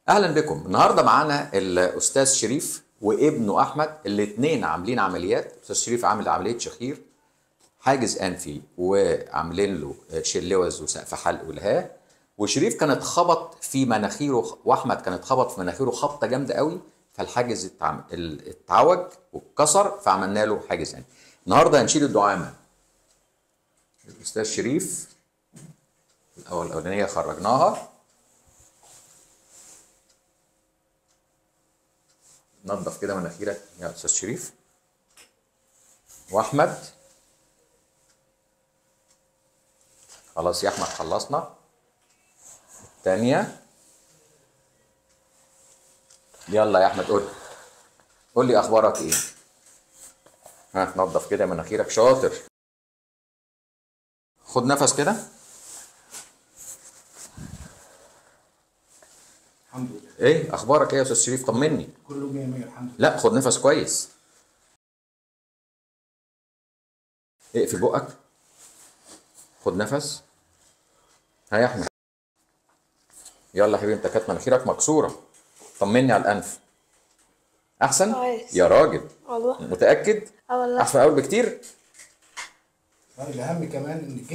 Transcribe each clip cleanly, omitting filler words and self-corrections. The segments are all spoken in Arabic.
اهلا بكم. النهارده معانا الاستاذ شريف وابنه احمد، الاثنين عاملين عمليات. الاستاذ شريف عامل عمليه شخير، حاجز انفي، وعاملين له شلوز وسقف حلق والهاه. وشريف كان اتخبط في مناخيره، واحمد كان اتخبط في مناخيره خبطه جامده قوي، فالحاجز اتعوج واتكسر، فعملنا له حاجز انفي. النهارده هنشيل الدعامه. الاستاذ شريف الاولانيه خرجناها. نظف كده مناخيرك يا استاذ شريف. واحمد خلاص يا احمد، خلصنا. الثانيه يلا يا احمد، قول لي اخبارك ايه. ها، نظف كده مناخيرك، شاطر. خد نفس كده. الحمد لله. ايه اخبارك ايه يا استاذ شريف؟ طمني. كله 100 100 الحمد لله. لا، خد نفس كويس. اقفل بقك. خد نفس. ها يا احمد، يلا يا حبيبي، انت كانت مناخيرك مكسوره. طمني على الانف. احسن كويس. يا راجل؟ والله. متاكد؟ والله. احسن من الاول بكتير. الاهم كمان ان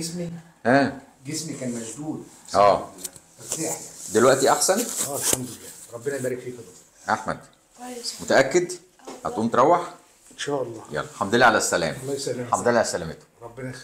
جسمي كان مشدود. ارتاح يعني. دلوقتي احسن. الحمد لله، ربنا يبارك فيك يا دكتور احمد. كويس. متاكد؟ هتقوم تروح؟ ان شاء الله. يلا، الحمد لله على السلامه. الله يسلمك. الحمد لله على سلامتك. ربنا يخليك.